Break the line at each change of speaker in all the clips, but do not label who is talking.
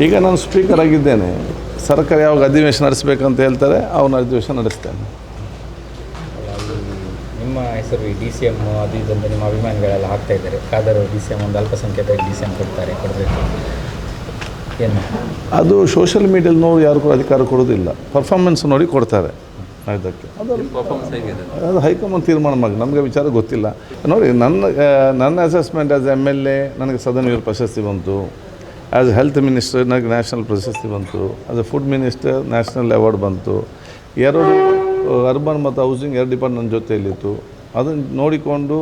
ಈಗ ನಾನು ಸ್ಪೀಕರ್ ಆಗಿದ್ದೇನೆ. ಸರ್ಕಾರ ಯಾವಾಗ ಅಧಿವೇಶನ ನಡೆಸಬೇಕಂತ ಹೇಳ್ತಾರೆ ಅವನ ಅಧಿವೇಶನ ನಡೆಸ್ತೇನೆ.
ನಿಮ್ಮ ಹೆಸರು ಡಿ ಸಿ ಎಮ್ ಅದು ಇದಂತ ನಿಮ್ಮ ಅಭಿಮಾನಿಗಳೆಲ್ಲ ಹಾಕ್ತಾ ಇದ್ದಾರೆ. ಖಾದರ್ ಡಿ ಸಿ ಎಮ್ ಒಂದು ಅಲ್ಪಸಂಖ್ಯಾತರಿಗೆ ಡಿ ಸಿ ಎಮ್ ಕೊಡಬೇಕು ಏನು
ಅದು ಸೋಷಿಯಲ್ ಮೀಡಿಯಲ್ಲಿ ನೋಡಿ ಯಾರು ಕೂಡ ಅಧಿಕಾರ ಕೊಡೋದಿಲ್ಲ, ಪರ್ಫಾರ್ಮೆನ್ಸ್ ನೋಡಿ ಕೊಡ್ತಾರೆ. ಅದಕ್ಕೆ ಅದು ಹೈಕಮಾಂಡ್ ತೀರ್ಮಾನ ಮಾಡಿ, ನಮಗೆ ವಿಚಾರ ಗೊತ್ತಿಲ್ಲ. ನೋಡಿ, ನನ್ನ ಅಸೆಸ್ಮೆಂಟ್ ಆ್ಯಸ್ MLA ನನಗೆ ಸದನ ವೀರ ಪ್ರಶಸ್ತಿ ಬಂತು. ಆ್ಯಸ್ ಹೆಲ್ತ್ ಮಿನಿಸ್ಟರ್ ನನಗೆ ನ್ಯಾಷನಲ್ ಪ್ರಶಸ್ತಿ ಬಂತು. As A food minister national award ಬಂತು. 2 ಅರ್ಬನ್ ಮತ್ತು ಹೌಸಿಂಗ್ 2 ಡಿಪಾರ್ಟ್ಮೆಂಟ್ ನನ್ನ ಜೊತೆಯಲ್ಲಿತ್ತು. ಅದನ್ನು ನೋಡಿಕೊಂಡು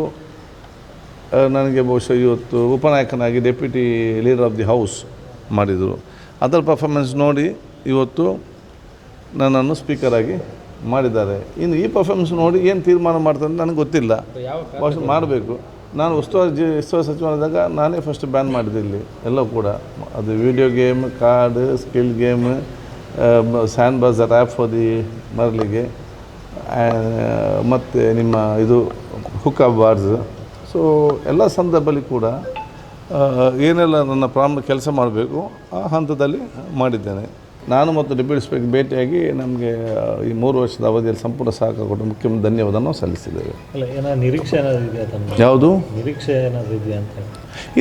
ನನಗೆ ಬಹುಶಃ ಇವತ್ತು ಉಪನಾಯಕನಾಗಿ deputy leader of the house ಮಾಡಿದರು. ಅದರ ಪರ್ಫಾರ್ಮೆನ್ಸ್ ನೋಡಿ ಇವತ್ತು ನನ್ನನ್ನು ಸ್ಪೀಕರಾಗಿ ಮಾಡಿದ್ದಾರೆ. ಇನ್ನು ಈ ಪರ್ಫಾರ್ಮೆನ್ಸ್ ನೋಡಿ ಏನು ತೀರ್ಮಾನ ಮಾಡ್ತಾರೆ ನನಗೆ ಗೊತ್ತಿಲ್ಲ. ಬಹುಶಃ ಮಾಡಬೇಕು. ನಾನು ಉಸ್ತುವಾರಿ ಸಚಿವನಾದಾಗ ನಾನೇ ಫಸ್ಟ್ ಬ್ಯಾನ್ ಮಾಡಿದೆ ಇಲ್ಲಿ ಎಲ್ಲ ಕೂಡ. ಅದು video game, card, skill game, sand buzzer app for the ಮರಳಿಗೆ, ಮತ್ತು ನಿಮ್ಮ ಇದು ಹುಕ್ ಅಪ್ ಬಾರ್ಸ್. ಸೊ ಎಲ್ಲ ಸಂದರ್ಭದಲ್ಲಿ ಕೂಡ ಏನೆಲ್ಲ ನನ್ನ ಪ್ರಾರಂಭ ಕೆಲಸ ಮಾಡಬೇಕು ಆ ಹಂತದಲ್ಲಿ ಮಾಡಿದ್ದೇನೆ. ನಾನು ಮತ್ತು ಡೆಪ್ಯೂಟಿ ಸ್ಪೀಕರ್ ಭೇಟಿಯಾಗಿ ನಮಗೆ ಈ 3 ವರ್ಷದ ಅವಧಿಯಲ್ಲಿ ಸಂಪೂರ್ಣ ಸಹಕಾರ ಕೊಟ್ಟು ಮುಖ್ಯಮಂತ್ರಿ ಧನ್ಯವಾದವನ್ನು ಸಲ್ಲಿಸಿದ್ದೇವೆ.
ನಿರೀಕ್ಷೆ ಏನಾದರೂ ಇದೆಯಾ?
ಯಾವುದು
ನಿರೀಕ್ಷೆ ಏನಾದರೂ ಇದೆಯಾ ಅಂತ?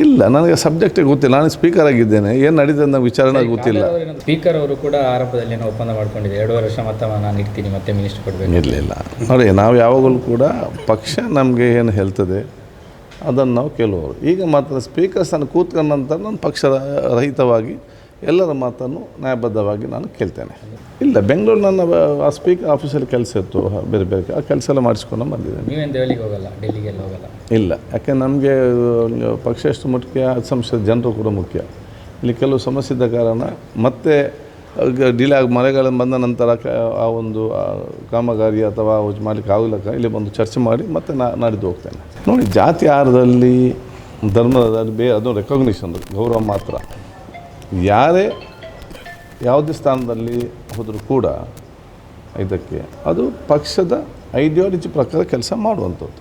ಇಲ್ಲ, ನನಗೆ ಸಬ್ಜೆಕ್ಟೇ ಗೊತ್ತಿಲ್ಲ. ನಾನು ಸ್ಪೀಕರ್ ಆಗಿದ್ದೇನೆ, ಏನು ನಡೀತದೆ ಅನ್ನೋ ವಿಚಾರ ಗೊತ್ತಿಲ್ಲ.
ಸ್ಪೀಕರ್ ಅವರು ಕೂಡ ಆರಂಭದಲ್ಲಿ ಏನೋ ಒಪ್ಪಂದ ಮಾಡ್ಕೊಂಡಿದ್ದಾರೆ, 2 ವರ್ಷ ಮತ್ತೆ ನಾನು ಇರ್ತೀನಿ, ಮತ್ತೆ ಮಿನಿಸ್ಟರ್ ಕೊಡಬೇಕು.
ಇರಲಿಲ್ಲ. ನೋಡಿ, ನಾವು ಯಾವಾಗಲೂ ಕೂಡ ಪಕ್ಷ ನಮಗೆ ಏನು ಹೇಳ್ತದೆ ಅದನ್ನು ನಾವು ಕೇಳುವವರು. ಈಗ ಮಾತ್ರ ಸ್ಪೀಕರ್ ಸ್ಥಾನ ಕೂತ್ಕೊಂಡ ನಂತರ ನಾನು ಪಕ್ಷ ರಹಿತವಾಗಿ ಎಲ್ಲರ ಮಾತನ್ನು ನ್ಯಾಯಬದ್ಧವಾಗಿ ನಾನು ಕೇಳ್ತೇನೆ. ಇಲ್ಲ, ಬೆಂಗಳೂರು ನನ್ನ ಆ ಸ್ಪೀಕರ್ ಆಫೀಸಲ್ಲಿ ಕೆಲಸ ಇತ್ತು, ಬೇರೆ ಬೇರೆ ಆ ಕೆಲಸ ಎಲ್ಲ ಮಾಡಿಸ್ಕೊಂಡು ಬಂದಿದ್ದೇನೆ.
ನೀವೇನು ದೆಹಲಿಗೆ ಹೋಗಲ್ಲ, ಡೆಲ್ಲಿಗೆಲ್ಲ ಹೋಗಲ್ಲ?
ಇಲ್ಲ, ಯಾಕೆ ನಮಗೆ ಪಕ್ಷ ಎಷ್ಟು ಮುಖ್ಯ, ಸಂಸ್ಥೆಯ ಜನರು ಕೂಡ ಮುಖ್ಯ. ಇಲ್ಲಿ ಕೆಲವು ಸಮಸ್ಯೆ ಇದ್ದ ಕಾರಣ ಮತ್ತೆ ಡಿಲೇ ಆಗಿ ಮಳೆಗಾಲ ಬಂದ ನಂತರ ಆ ಒಂದು ಕಾಮಗಾರಿ ಅಥವಾ ಮಾಡಲಿಕ್ಕೆ ಆಗಲಿಕ್ಕ ಇಲ್ಲಿ ಬಂದು ಚರ್ಚೆ ಮಾಡಿ ಮತ್ತೆ ನಾಡಿದ್ದು ಹೋಗ್ತೇನೆ. ನೋಡಿ, ಜಾತಿ ಆಧಾರದಲ್ಲಿ ಧರ್ಮದಲ್ಲಿ ಅದು ರೆಕಗ್ನಿಷನ್, ಗೌರವ ಮಾತ್ರ. ಯಾರೇ ಯಾವುದೇ ಸ್ಥಾನದಲ್ಲಿ ಹೋದರೂ ಕೂಡ ಇದಕ್ಕೆ ಅದು ಪಕ್ಷದ ಐಡಿಯಾಲಜಿ ಪ್ರಕಾರ ಕೆಲಸ ಮಾಡುವಂಥದ್ದು.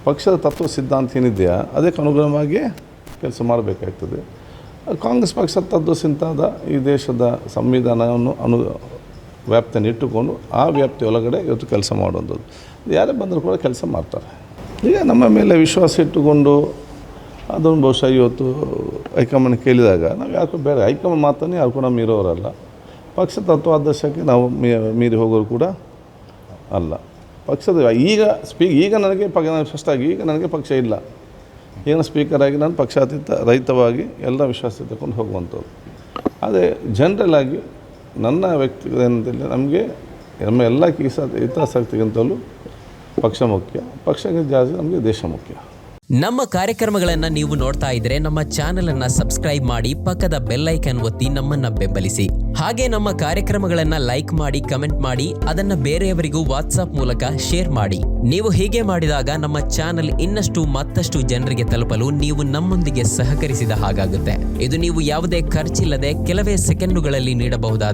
ಪಕ್ಷದ ತತ್ವ ಸಿದ್ಧಾಂತ ಏನಿದೆಯಾ ಅದಕ್ಕೆ ಅನುಗುಣವಾಗಿ ಕೆಲಸ ಮಾಡಬೇಕಾಗ್ತದೆ. ಕಾಂಗ್ರೆಸ್ ಪಕ್ಷ ತತ್ವ ಸಿದ್ಧಾಂತ ಈ ದೇಶದ ಸಂವಿಧಾನವನ್ನು ವ್ಯಾಪ್ತಿಯನ್ನು ಇಟ್ಟುಕೊಂಡು ಆ ವ್ಯಾಪ್ತಿ ಒಳಗಡೆ ಇವತ್ತು ಕೆಲಸ ಮಾಡುವಂಥದ್ದು. ಯಾರೇ ಬಂದರೂ ಕೂಡ ಕೆಲಸ ಮಾಡ್ತಾರೆ. ಈಗ ನಮ್ಮ ಮೇಲೆ ವಿಶ್ವಾಸ ಇಟ್ಟುಕೊಂಡು ಅದನ್ನು ಬಹುಶಃ ಇವತ್ತು ಹೈಕಮಾಂಡ್ ಕೇಳಿದಾಗ ನಾವು ಯಾಕೋ ಬೇರೆ ಹೈಕಮಾಂಡ್ ಮಾತನ್ನೇ ಯಾರು ಕೂಡ ಮೀರೋರಲ್ಲ. ಪಕ್ಷ ತತ್ವಾದರ್ಶಕ್ಕೆ ನಾವು ಮೀರಿ ಹೋಗೋರು ಕೂಡ ಅಲ್ಲ. ಪಕ್ಷದ ಈಗ ನನಗೆ ಫಸ್ಟಾಗಿ ಈಗ ನನಗೆ ಪಕ್ಷ ಇಲ್ಲ. ಈಗ ಸ್ಪೀಕರ್ ಆಗಿ ನಾನು ಪಕ್ಷಾತೀತ ರಹಿತವಾಗಿ ಎಲ್ಲ ವಿಶ್ವಾಸ ತಗೊಂಡು ಹೋಗುವಂಥದ್ದು. ಅದೇ ಜನರಲ್ ಆಗಿ ನನ್ನ ವ್ಯಕ್ತಿಗತ ಏನಂತೇಳಿ ನಮಗೆ ನಮ್ಮ ಎಲ್ಲ ಹಿತಾಸಕ್ತಿಗಿಂತಲೂ ಪಕ್ಷ ಮುಖ್ಯ, ಪಕ್ಷಕ್ಕೆ ಜಾಸ್ತಿ ನಮಗೆ ದೇಶ ಮುಖ್ಯ.
ನಮ್ಮ ಕಾರ್ಯಕ್ರಮಗಳನ್ನು ನೀವು ನೋಡ್ತಾ ಇದ್ರೆ ನಮ್ಮ ಚಾನೆಲ್ ಅನ್ನ ಸಬ್ಸ್ಕ್ರೈಬ್ ಮಾಡಿ, ಪಕ್ಕದ ಬೆಲ್ ಐಕಾನ್ ಒತ್ತಿ ನಮ್ಮನ್ನ ಬೆಂಬಲಿಸಿ. ಹಾಗೆ ನಮ್ಮ ಕಾರ್ಯಕ್ರಮಗಳನ್ನ ಲೈಕ್ ಮಾಡಿ, ಕಮೆಂಟ್ ಮಾಡಿ, ಅದನ್ನ ಬೇರೆಯವರಿಗೂ ವಾಟ್ಸ್ಆಪ್ ಮೂಲಕ ಶೇರ್ ಮಾಡಿ. ನೀವು ಹೀಗೆ ಮಾಡಿದಾಗ ನಮ್ಮ ಚಾನೆಲ್ ಇನ್ನಷ್ಟು ಮತ್ತಷ್ಟು ಜನರಿಗೆ ತಲುಪಲು ನೀವು ನಮ್ಮೊಂದಿಗೆ ಸಹಕರಿಸಿದ ಹಾಗಾಗುತ್ತೆ. ಇದು ನೀವು ಯಾವುದೇ ಖರ್ಚಿಲ್ಲದೆ ಕೆಲವೇ ಸೆಕೆಂಡುಗಳಲ್ಲಿ ನೀಡಬಹುದಾದ